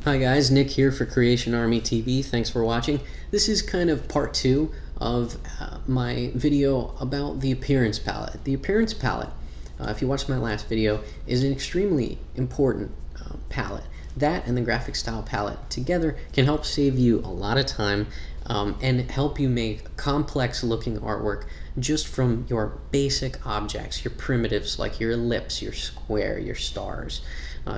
Hi guys, Nick here for Creation Army TV. Thanks for watching. This is kind of part two of my video about the appearance palette. The appearance palette, if you watched my last video, is an extremely important palette. That and the graphic style palette together can help save you a lot of time and help you make complex looking artwork just from your basic objects, your primitives like your ellipse, your square, your stars,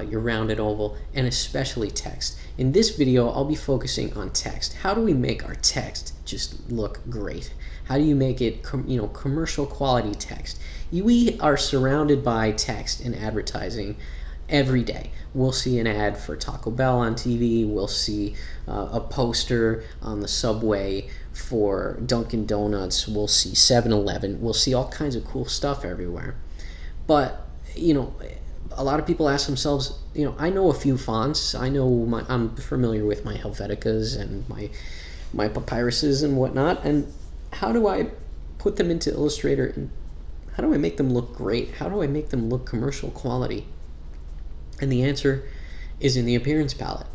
your rounded oval, and especially text. In this video, I'll be focusing on text. How do we make our text just look great? How do you make it, commercial quality text? We are surrounded by text in advertising every day. We'll see an ad for Taco Bell on TV. We'll see a poster on the subway for Dunkin' Donuts. We'll see 7-Eleven. We'll see all kinds of cool stuff everywhere. But, a lot of people ask themselves, I know a few fonts. I'm familiar with my Helveticas and my Papyruses and whatnot. And how do I put them into Illustrator? And how do I make them look great? How do I make them look commercial quality? And the answer is in the appearance palette.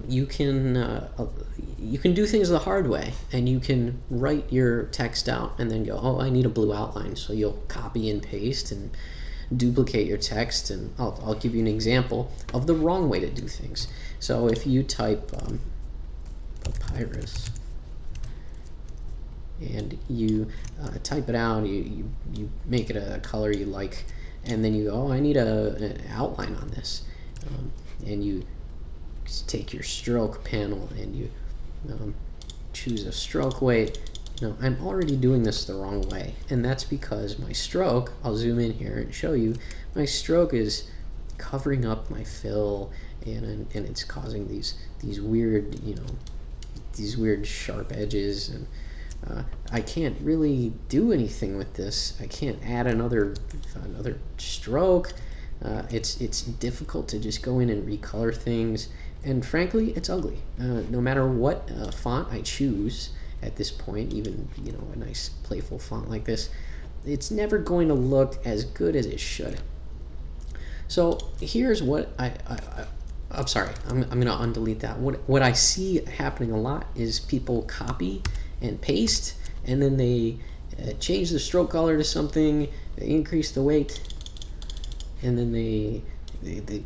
You can do things the hard way, and you can write your text out and then go, oh, I need a blue outline. So you'll copy and paste and duplicate your text, and I'll give you an example of the wrong way to do things. So if you type papyrus and you type it out, you make it a color you like, and then you go, oh, I need an outline on this, and you take your stroke panel and you choose a stroke weight. No, I'm already doing this the wrong way, and that's because my stroke, I'll zoom in here and show you, my stroke is covering up my fill, and it's causing these weird, these weird sharp edges, and I can't really do anything with this. I can't add another stroke. It's difficult to just go in and recolor things, and frankly, it's ugly. No matter what font I choose at this point, even a nice playful font like this, it's never going to look as good as it should. So here's what I'm sorry, I'm going to undelete that. What I see happening a lot is people copy and paste, and then they change the stroke color to something, they increase the weight, and then they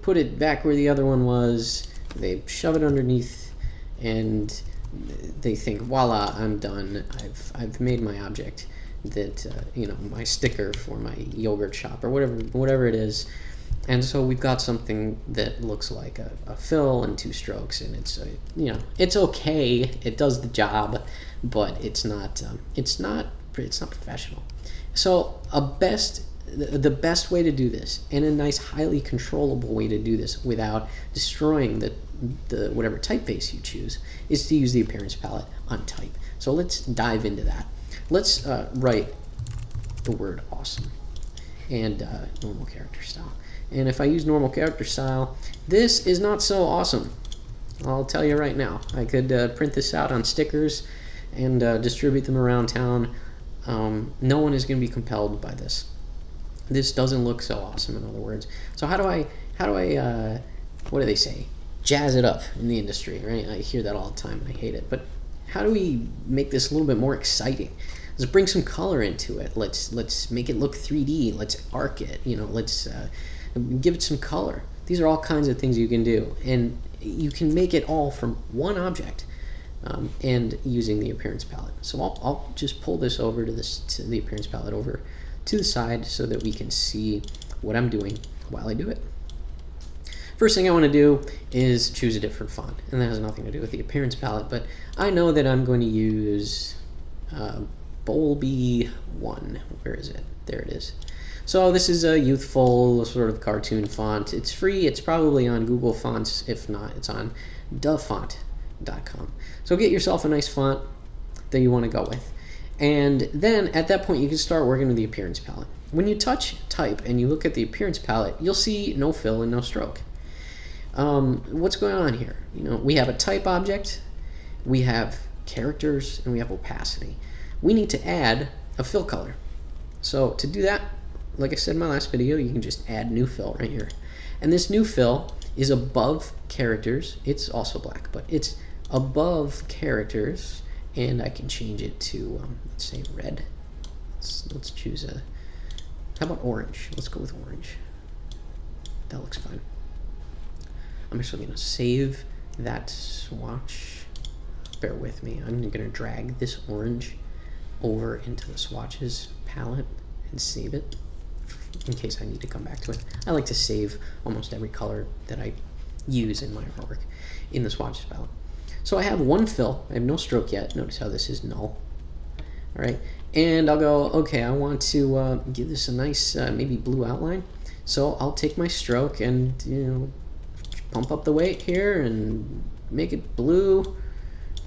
put it back where the other one was, they shove it underneath, and they think, voila, I'm done. I've made my object that my sticker for my yogurt shop or whatever it is. And so we've got something that looks like a fill and two strokes, and it's okay. It does the job, but it's not professional. So the best way to do this, and a nice highly controllable way to do this without destroying the whatever typeface you choose, is to use the appearance palette on type. So let's dive into that. Let's write the word awesome and normal character style. And if I use normal character style, this is not so awesome. I'll tell you right now. I could print this out on stickers and distribute them around town. No one is going to be compelled by this. This doesn't look so awesome, in other words. So how do I what do they say? Jazz it up in the industry, right? I hear that all the time and I hate it. But how do we make this a little bit more exciting? Let's bring some color into it. Let's make it look 3D. Let's arc it. Let's give it some color. These are all kinds of things you can do, and you can make it all from one object, and using the appearance palette. So I'll just pull this over to the appearance palette over to the side so that we can see what I'm doing while I do it. First thing I want to do is choose a different font, and that has nothing to do with the appearance palette, but I know that I'm going to use Bowlby 1. Where is it? There it is. So this is a youthful sort of cartoon font. It's free. It's probably on Google Fonts. If not, it's on dafont.com. So get yourself a nice font that you want to go with. And then at that point, you can start working with the appearance palette. When you touch type and you look at the appearance palette, you'll see no fill and no stroke. What's going on here? We have a type object, we have characters, and we have opacity. We need to add a fill color. So to do that, like I said in my last video, you can just add new fill right here. And this new fill is above characters. It's also black, but it's above characters, and I can change it to let's say red. Let's choose a, how about orange? Let's go with orange. That looks fine. I'm actually going to save that swatch. Bear with me. I'm going to drag this orange over into the swatches palette and save it in case I need to come back to it. I like to save almost every color that I use in my artwork in the swatches palette. So I have one fill. I have no stroke yet. Notice how this is null. All right, and I'll go, okay, I want to give this a nice maybe blue outline. So I'll take my stroke and, you know, pump up the weight here and make it blue.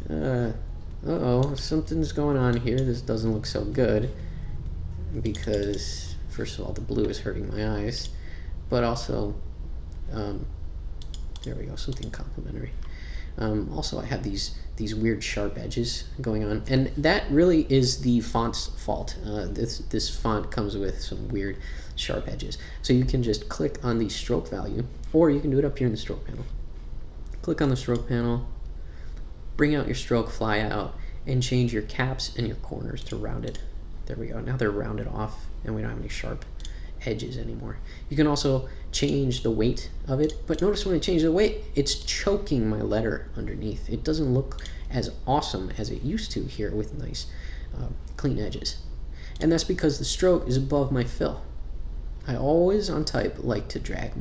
Uh-oh, something's going on here. This doesn't look so good because, first of all, the blue is hurting my eyes, but also, there we go, something complementary. Also, I have these weird sharp edges going on, and that really is the font's fault. This font comes with some weird sharp edges. So you can just click on the stroke value, or you can do it up here in the stroke panel. Click on the stroke panel, bring out your stroke flyout, and change your caps and your corners to rounded. There we go. Now they're rounded off, and we don't have any sharp edges anymore. You can also change the weight of it, but notice when I change the weight, it's choking my letter underneath. It doesn't look as awesome as it used to here with nice clean edges. And that's because the stroke is above my fill. I always on type like to drag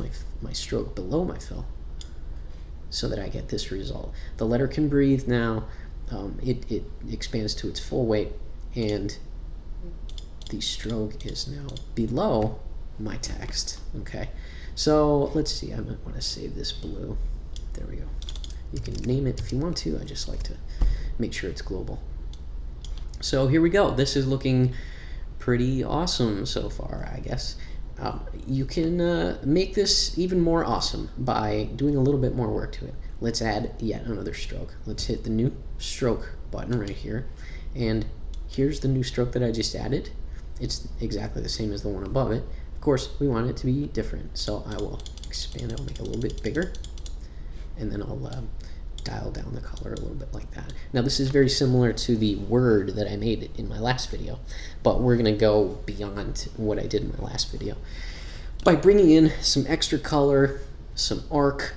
my stroke below my fill so that I get this result. The letter can breathe now. It expands to its full weight, and the stroke is now below my text. Okay, so let's see, I might want to save this blue. There we go. You can name it if you want to. I just like to make sure it's global. So here we go. This is looking pretty awesome so far, I guess. You can make this even more awesome by doing a little bit more work to it. Let's add yet another stroke. Let's hit the new stroke button right here, and here's the new stroke that I just added. It's exactly the same as the one above it. Of course, we want it to be different, so I will expand it. I'll make it a little bit bigger, and then I'll dial down the color a little bit like that. Now, this is very similar to the word that I made in my last video, but we're going to go beyond what I did in my last video by bringing in some extra color, some arc,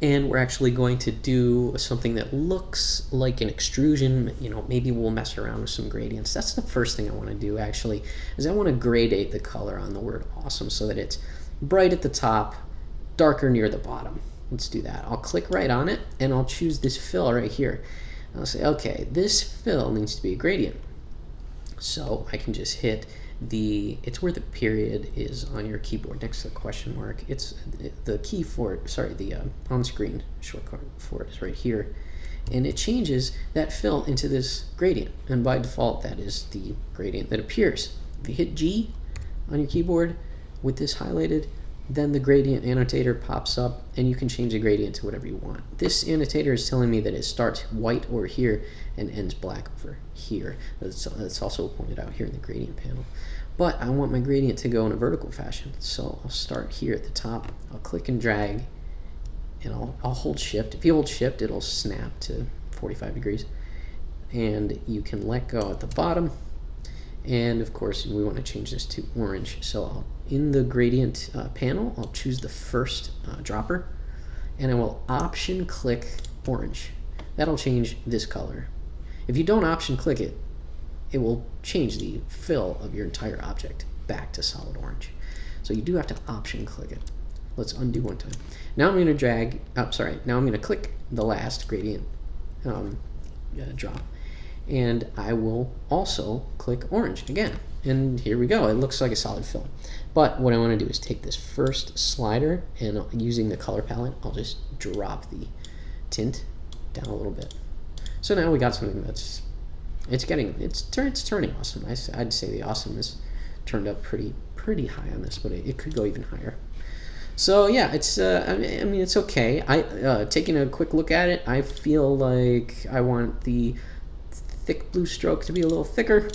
and we're actually going to do something that looks like an extrusion. You know, maybe we'll mess around with some gradients. That's the first thing I want to do, actually, is I want to gradate the color on the word awesome so that it's bright at the top, darker near the bottom. Let's do that. I'll click right on it, and I'll choose this fill right here. I'll say, okay, this fill needs to be a gradient. So I can just hit it's where the period is on your keyboard next to the question mark. It's the key for it, sorry, the on-screen shortcut for it is right here. And it changes that fill into this gradient. And by default, that is the gradient that appears. If you hit G on your keyboard with this highlighted, then the gradient annotator pops up, and you can change the gradient to whatever you want. This annotator is telling me that it starts white over here and ends black over here. That's also pointed out here in the gradient panel. But I want my gradient to go in a vertical fashion, so I'll start here at the top. I'll click and drag, and I'll hold shift. If you hold shift, it'll snap to 45 degrees. And you can let go at the bottom. And of course, we want to change this to orange. So in the gradient panel, I'll choose the first dropper, and I will option click orange. That'll change this color. If you don't option click it, it will change the fill of your entire object back to solid orange. So you do have to option click it. Let's undo one time. Now I'm going to drag, now I'm going to click the last gradient drop, and I will also click orange again. And here we go. It looks like a solid fill. But what I want to do is take this first slider, and using the color palette, I'll just drop the tint down a little bit. So now we got something that's, it's turning awesome. I'd say the awesomeness turned up pretty high on this, but it could go even higher. So yeah, it's I mean it's okay. Taking a quick look at it, I feel like I want the thick blue stroke to be a little thicker,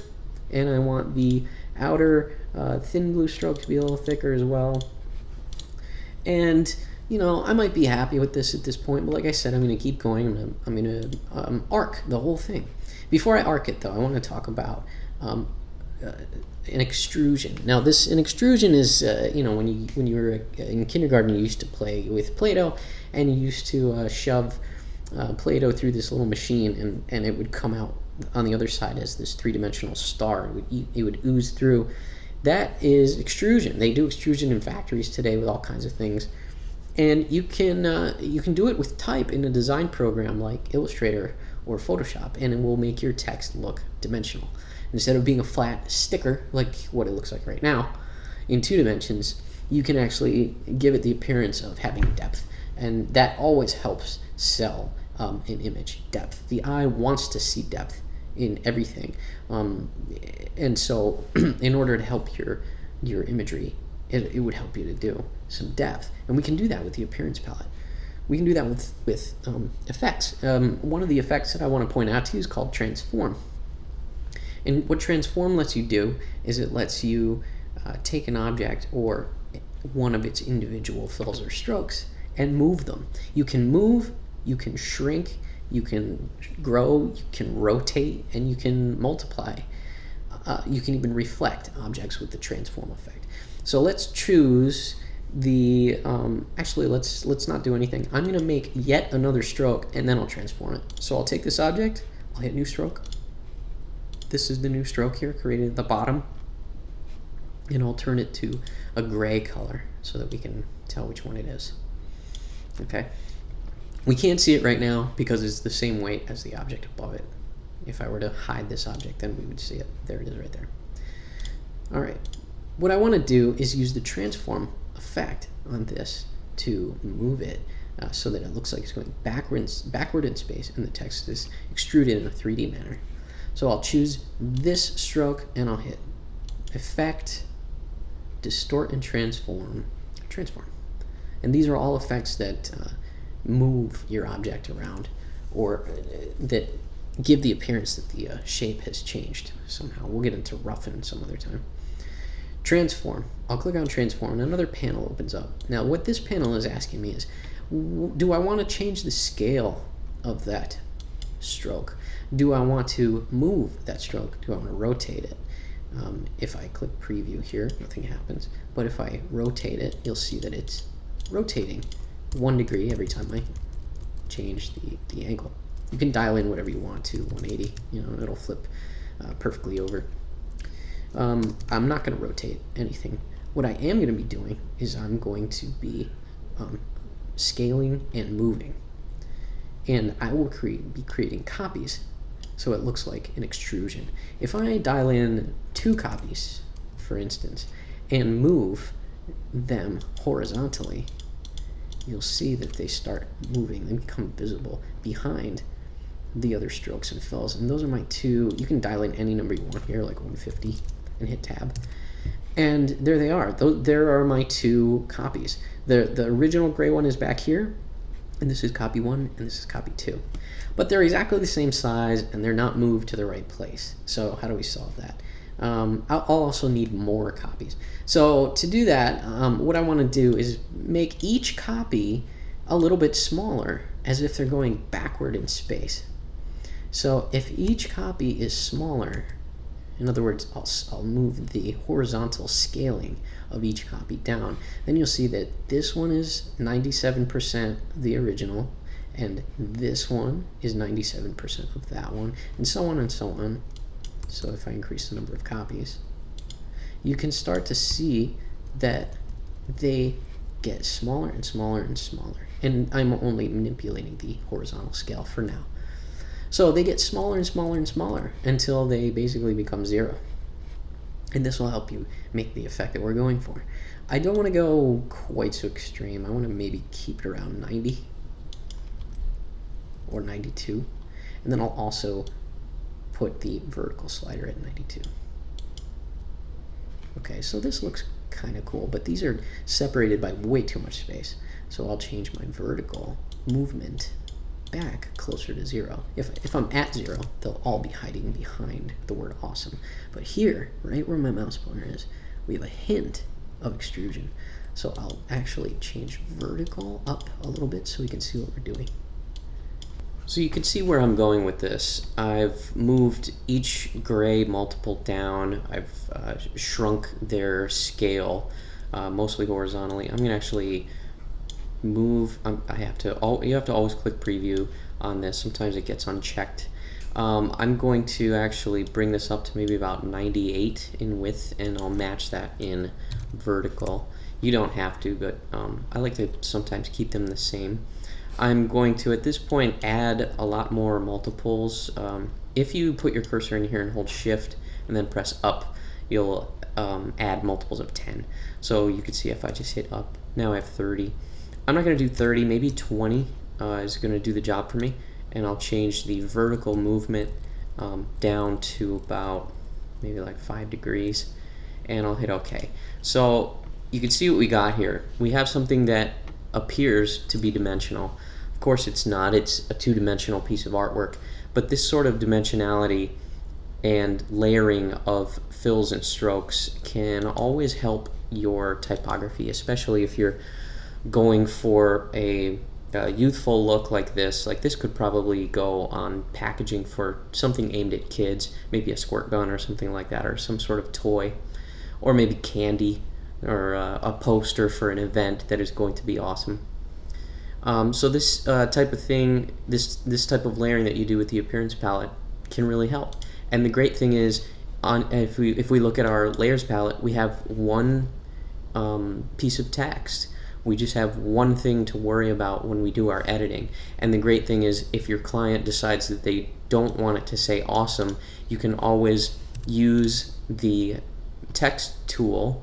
and I want the outer thin blue stroke to be a little thicker as well. And you know, I might be happy with this at this point, but like I said, I'm going to keep going. I'm going to arc the whole thing. Before I arc it, though, I want to talk about an extrusion. Now, an extrusion is, you know, when you were in kindergarten, you used to play with Play-Doh, and you used to shove Play-Doh through this little machine, and it would come out on the other side as this three-dimensional star. It would ooze through. That is extrusion. They do extrusion in factories today with all kinds of things. And you can do it with type in a design program like Illustrator or Photoshop, and it will make your text look dimensional. Instead of being a flat sticker like what it looks like right now in 2 dimensions, you can actually give it the appearance of having depth, and that always helps sell an image. Depth. The eye wants to see depth in everything, and so in order to help your imagery, it would help you to do some depth, and we can do that with the appearance palette. We can do that with effects. One of the effects that I want to point out to you is called transform. And what transform lets you do is it lets you take an object or one of its individual fills or strokes and move them. You can move, you can shrink, you can grow, you can rotate, and you can multiply. You can even reflect objects with the transform effect. So let's choose the, actually let's not do anything. I'm gonna make yet another stroke and then I'll transform it. So I'll take this object, I'll hit new stroke. This is the new stroke here created at the bottom, and I'll turn it to a gray color so that we can tell which one it is. Okay, we can't see it right now because it's the same weight as the object above it. If I were to hide this object, then we would see it. There it is right there. All right, what I want to do is use the transform effect on this to move it so that it looks like it's going backward in space, and the text is extruded in a 3D manner. So I'll choose this stroke and I'll hit Effect, Distort and Transform. And these are all effects that move your object around, or that give the appearance that the shape has changed somehow. We'll get into roughen some other time. Transform. I'll click on Transform and another panel opens up. Now what this panel is asking me is, do I want to change the scale of that stroke? Do I want to move that stroke? Do I want to rotate it? If I click preview here, nothing happens. But if I rotate it, you'll see that it's rotating 1 degree every time I change the angle. You can dial in whatever you want to, 180, you know, it'll flip perfectly over. I'm not going to rotate anything. What I am going to be doing is I'm going to be scaling and moving. And I will be creating copies so it looks like an extrusion. If I dial in 2 copies, for instance, and move them horizontally, you'll see that they start moving. They become visible behind the other strokes and fills. And those are my 2. You can dial in any number you want here, like 150, and hit tab. And there they are. There are my 2 copies. The original gray one is back here, and this is copy 1, and this is copy 2. But they're exactly the same size, and they're not moved to the right place. So how do we solve that? I'll also need more copies. So to do that, what I want to do is make each copy a little bit smaller, as if they're going backward in space. So if each copy is smaller, in other words, I'll move the horizontal scaling of each copy down, then you'll see that this one is 97% the original, and this one is 97% of that one, and so on and so on. So if I increase the number of copies, you can start to see that they get smaller and smaller and smaller. And I'm only manipulating the horizontal scale for now. So they get smaller and smaller and smaller until they basically become 0. And this will help you make the effect that we're going for. I don't want to go quite so extreme. I want to maybe keep it around 90 or 92. And then I'll also put the vertical slider at 92. Okay, so this looks kind of cool, but these are separated by way too much space. So I'll change my vertical movement back closer to 0. If I'm at 0, they'll all be hiding behind the word awesome. But here, right where my mouse pointer is, we have a hint of extrusion. So I'll actually change vertical up a little bit so we can see what we're doing. So you can see where I'm going with this. I've moved each gray multiple down. I've shrunk their scale, mostly horizontally. I'm gonna actually move. You have to always click preview on this. Sometimes it gets unchecked. I'm going to actually bring this up to maybe about 98 in width, and I'll match that in vertical. You don't have to, but I like to sometimes keep them the same. I'm going to, at this point, add a lot more multiples. If you put your cursor in here and hold shift and then press up, you'll add multiples of 10. So you can see if I just hit up, now I have 30. I'm not going to do 30, maybe 20 is going to do the job for me. And I'll change the vertical movement down to about maybe like 5 degrees, and I'll hit OK. So you can see what we got here. We have something that appears to be dimensional. Of course it's not, it's a two-dimensional piece of artwork, but this sort of dimensionality and layering of fills and strokes can always help your typography, especially if you're going for a youthful look like this. Like this could probably go on packaging for something aimed at kids, maybe a squirt gun or something like that, or some sort of toy, or maybe candy, or a poster for an event that is going to be awesome. So this type of thing, this type of layering that you do with the appearance palette can really help. And the great thing is, if we look at our layers palette, we have one piece of text. We just have one thing to worry about when we do our editing. And the great thing is, if your client decides that they don't want it to say awesome, you can always use the text tool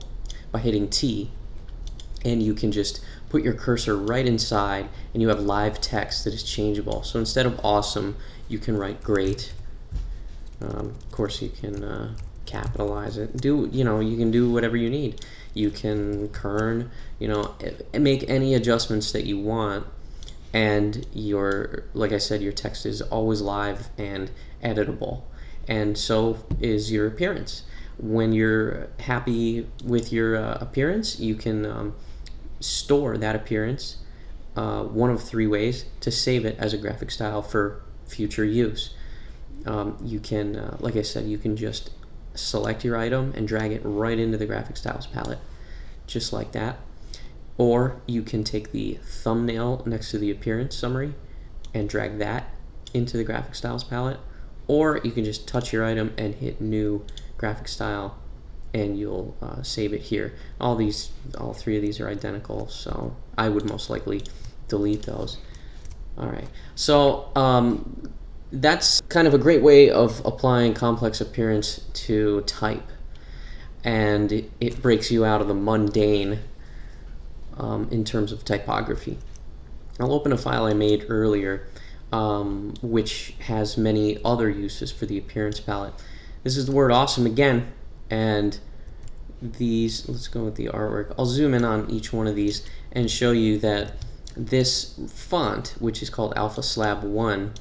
by hitting T, and you can just put your cursor right inside and you have live text that is changeable. So instead of awesome, you can write great. Of course you can capitalize it. You can do whatever you need. You can kern, make any adjustments that you want, and like I said, your text is always live and editable, and so is your appearance. When you're happy with your appearance, you can store that appearance one of 3 ways to save it as a graphic style for future use. You can, like I said, you can just select your item and drag it right into the graphic styles palette, just like that. Or you can take the thumbnail next to the appearance summary and drag that into the graphic styles palette. Or you can just touch your item and hit new graphic style, and you'll save it here. All 3 of these are identical, so I would most likely delete those. Alright, so that's kind of a great way of applying complex appearance to type, and it breaks you out of the mundane in terms of typography. I'll open a file I made earlier which has many other uses for the appearance palette. This is the word awesome again, and let's go with the artwork. I'll zoom in on each one of these and show you that this font, which is called Alpha Slab 1,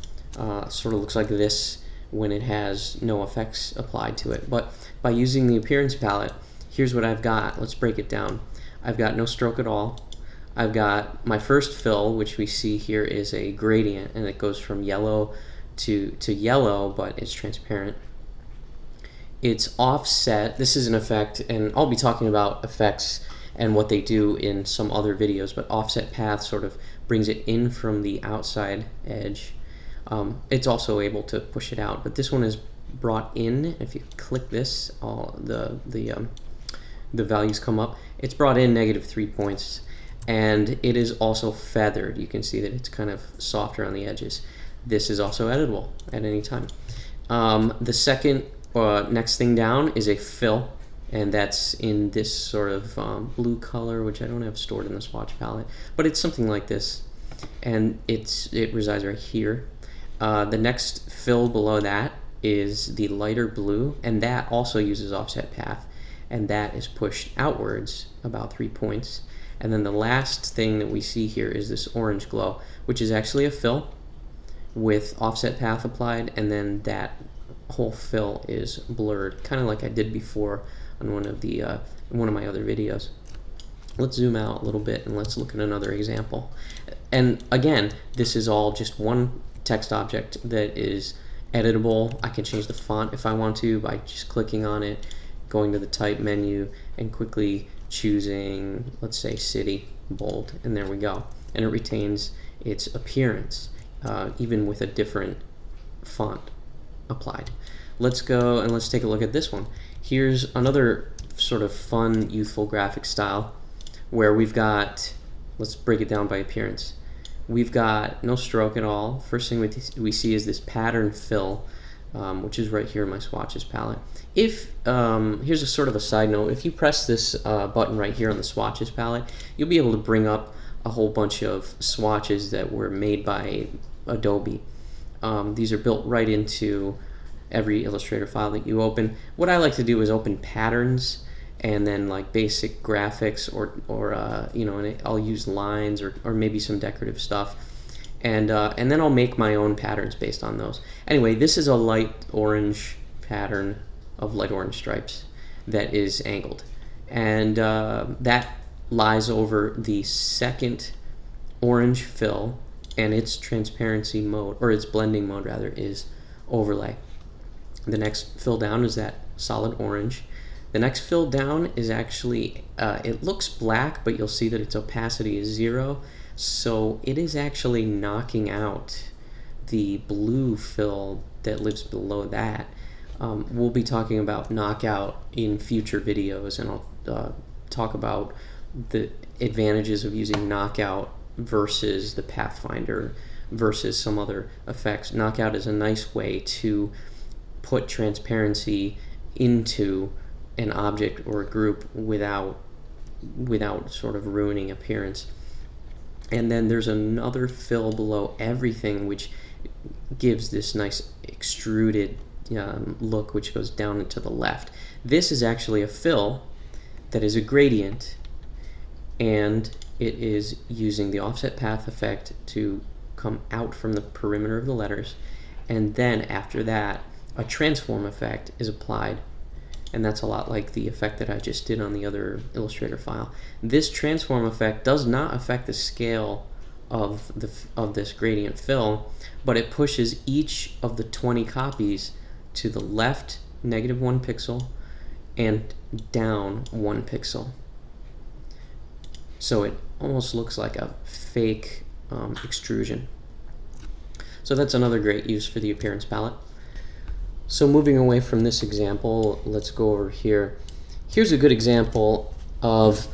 sort of looks like this when it has no effects applied to it. But by using the appearance palette, here's what I've got. Let's break it down. I've got no stroke at all. I've got my first fill, which we see here is a gradient, and it goes from yellow to yellow, but it's transparent. It's offset. This is an effect, and I'll be talking about effects and what they do in some other videos, but offset path sort of brings it in from the outside edge. It's also able to push it out, but this one is brought in. If you click this, all the values come up. It's brought in -3 points, and it is also feathered. You can see that it's kind of softer on the edges. This is also editable at any time. The second next thing down is a fill, and that's in this sort of blue color, which I don't have stored in the swatch palette, but it's something like this, and it resides right here. The next fill below that is the lighter blue, and that also uses offset path, and that is pushed outwards about 3 points. And then the last thing that we see here is this orange glow, which is actually a fill with offset path applied, and then that whole fill is blurred, kind of like I did before on one of my other videos. Let's zoom out a little bit and let's look at another example. And again, this is all just one text object that is editable. I can change the font if I want to by just clicking on it, going to the type menu, and quickly choosing, let's say, city, bold, and there we go. And it retains its appearance, even with a different font applied. Let's go and let's take a look at this one. Here's another sort of fun, youthful graphic style where we've got, let's break it down by appearance. We've got no stroke at all. First thing we see is this pattern fill, which is right here in my swatches palette. If here's a sort of a side note, if you press this button right here on the swatches palette, you'll be able to bring up a whole bunch of swatches that were made by Adobe. These are built right into every Illustrator file that you open. What I like to do is open patterns and then like basic graphics or you know, and I'll use lines or maybe some decorative stuff, and then I'll make my own patterns based on those. Anyway, this is a light orange pattern of light orange stripes that is angled, and that lies over the second orange fill, and its transparency mode, or its blending mode rather, is overlay. The next fill down is that solid orange. The next fill down is actually, it looks black, but you'll see that its opacity is 0. So it is actually knocking out the blue fill that lives below that. We'll be talking about knockout in future videos, and I'll talk about the advantages of using knockout versus the Pathfinder versus some other effects. Knockout is a nice way to put transparency into an object or a group without sort of ruining appearance. And then there's another fill below everything which gives this nice extruded look, which goes down and to the left. This is actually a fill that is a gradient, and it is using the offset path effect to come out from the perimeter of the letters, and then after that a transform effect is applied, and that's a lot like the effect that I just did on the other Illustrator file. This transform effect does not affect the scale of this gradient fill, but it pushes each of the 20 copies to the left -1 pixel and down 1 pixel. So it almost looks like a fake extrusion. So that's another great use for the appearance palette. So moving away from this example, let's go over here. Here's a good example of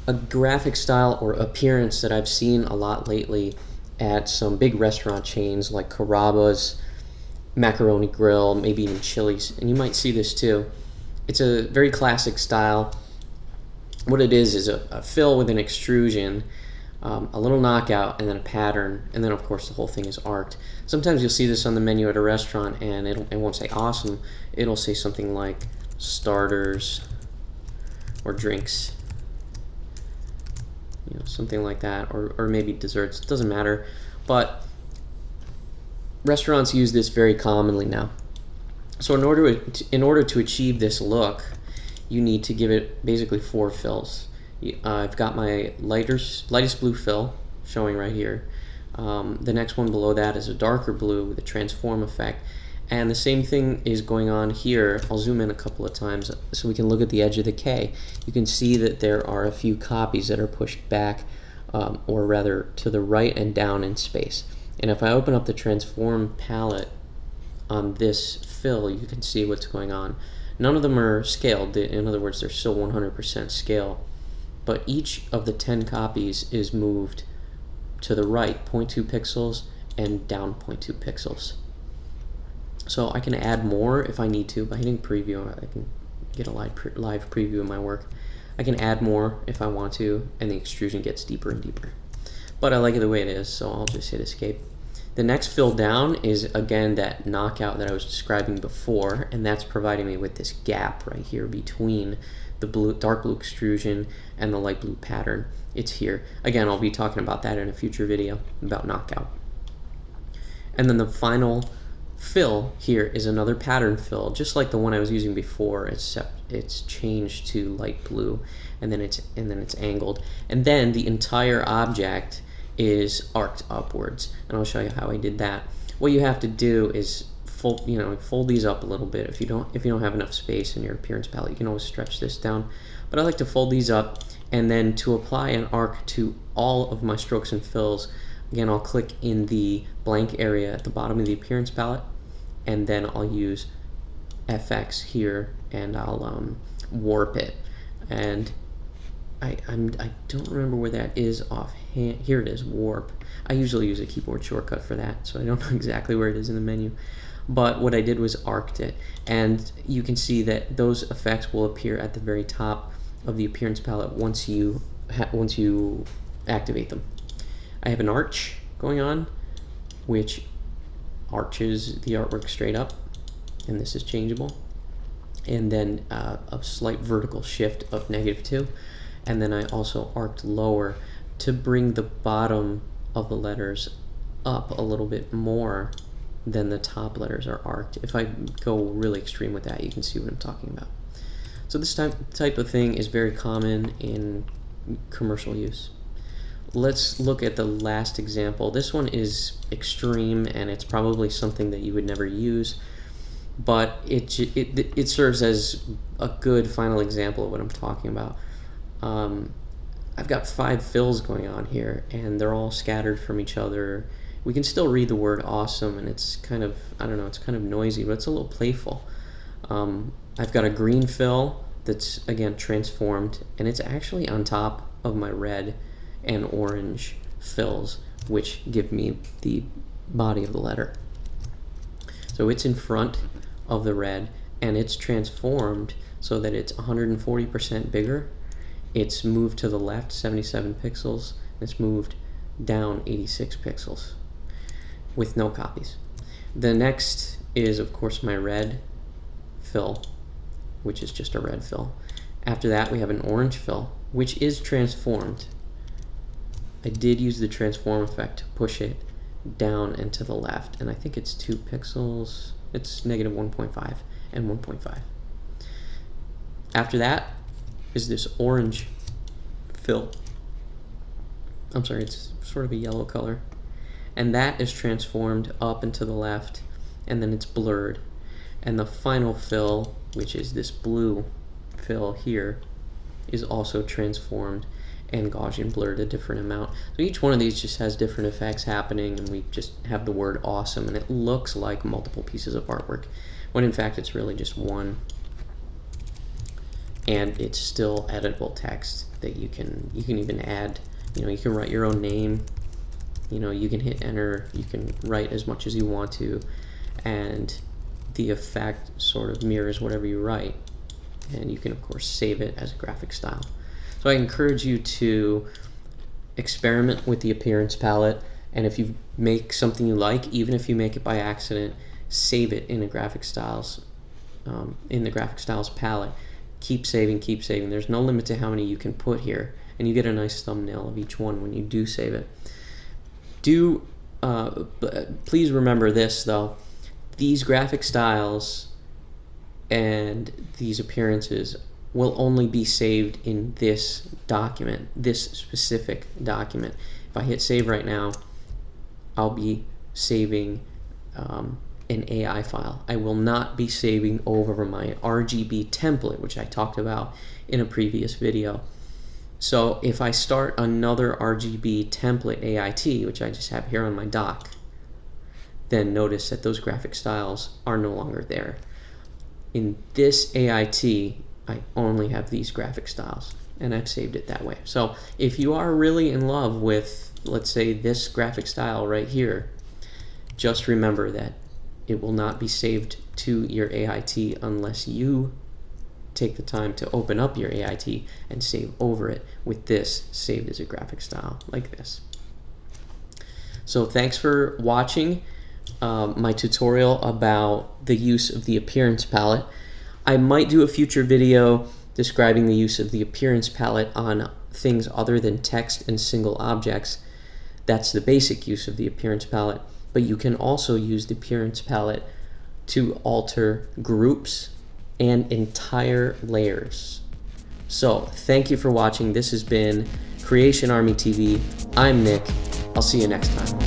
a graphic style or appearance that I've seen a lot lately at some big restaurant chains like Carrabba's, Macaroni Grill, maybe even Chili's, and you might see this too. It's a very classic style. What it is a fill with an extrusion, a little knockout, and then a pattern, and then of course the whole thing is arced. Sometimes you'll see this on the menu at a restaurant and it won't say awesome, it'll say something like starters or drinks, you know, something like that, or maybe desserts, it doesn't matter. But restaurants use this very commonly now. So in order to achieve this look, you need to give it basically 4 fills. I've got my lightest blue fill showing right here. The next one below that is a darker blue with a transform effect, and the same thing is going on here. I'll zoom in a couple of times so we can look at the edge of the K. You can see that there are a few copies that are pushed back, or rather to the right and down in space. And if I open up the transform palette on this fill, you can see what's going on. None of them are scaled. In other words, they're still 100% scale. But each of the 10 copies is moved to the right 0.2 pixels and down 0.2 pixels. So I can add more if I need to by hitting preview. I can get a live preview of my work. I can add more if I want to, and the extrusion gets deeper and deeper. But I like it the way it is, so I'll just hit escape. The next fill down is again that knockout that I was describing before, and that's providing me with this gap right here between the dark blue extrusion and the light blue pattern. It's here. Again, I'll be talking about that in a future video about knockout. And then the final fill here is another pattern fill, just like the one I was using before, except it's changed to light blue, and then it's angled, and then the entire object is arced upwards. And I'll show you how I did that. What you have to do is fold these up a little bit. If you don't have enough space in your appearance palette, you can always stretch this down. But I like to fold these up, and then to apply an arc to all of my strokes and fills, again, I'll click in the blank area at the bottom of the appearance palette, and then I'll use FX here, and I'll warp it. And I don't remember where that is offhand. Here it is, warp. I usually use a keyboard shortcut for that, so I don't know exactly where it is in the menu. But what I did was arced it, and you can see that those effects will appear at the very top of the appearance palette once you activate them. I have an arch going on, which arches the artwork straight up, and this is changeable. And then a slight vertical shift of -2, and then I also arced lower to bring the bottom of the letters up a little bit more than the top letters are arced. If I go really extreme with that, you can see what I'm talking about. So this type of thing is very common in commercial use. Let's look at the last example. This one is extreme, and it's probably something that you would never use, but it serves as a good final example of what I'm talking about. I've got 5 fills going on here, and they're all scattered from each other. We can still read the word awesome, and it's kind of, I don't know, it's kind of noisy, but it's a little playful. I've got a green fill that's, again, transformed, and it's actually on top of my red and orange fills, which give me the body of the letter. So it's in front of the red, and it's transformed so that it's 140% bigger. It's moved to the left 77 pixels, and it's moved down 86 pixels with no copies. The next is, of course, my red fill, which is just a red fill. After that, we have an orange fill, which is transformed. I did use the transform effect to push it down and to the left, and I think it's 2 pixels. It's -1.5 and 1.5. After that is this orange fill. I'm sorry, it's sort of a yellow color. And that is transformed up and to the left, and then it's blurred. And the final fill, which is this blue fill here, is also transformed and Gaussian blurred a different amount. So each one of these just has different effects happening, and we just have the word awesome, and it looks like multiple pieces of artwork, when in fact it's really just one. And it's still editable text that you can even add. You can write your own name. You can hit enter. You can write as much as you want to, and the effect sort of mirrors whatever you write. And you can, of course, save it as a graphic style. So I encourage you to experiment with the appearance palette, and if you make something you like, even if you make it by accident, save it in the graphic styles palette. Keep saving, keep saving. There's no limit to how many you can put here, and you get a nice thumbnail of each one when you do save it. Please remember this though: these graphic styles and these appearances will only be saved in this document, this specific document. If I hit save right now, I'll be saving an AI file. I will not be saving over my RGB template, which I talked about in a previous video. So if I start another RGB template AIT, which I just have here on my dock, then notice that those graphic styles are no longer there. In this AIT, I only have these graphic styles, and I've saved it that way. So if you are really in love with, let's say, this graphic style right here, just remember that it will not be saved to your AIT unless you take the time to open up your AIT and save over it with this saved as a graphic style like this. So thanks for watching my tutorial about the use of the appearance palette. I might do a future video describing the use of the appearance palette on things other than text and single objects. That's the basic use of the appearance palette. but you can also use the Appearance palette to alter groups and entire layers. So thank you for watching. This has been Creation Army TV. I'm Nick. I'll see you next time.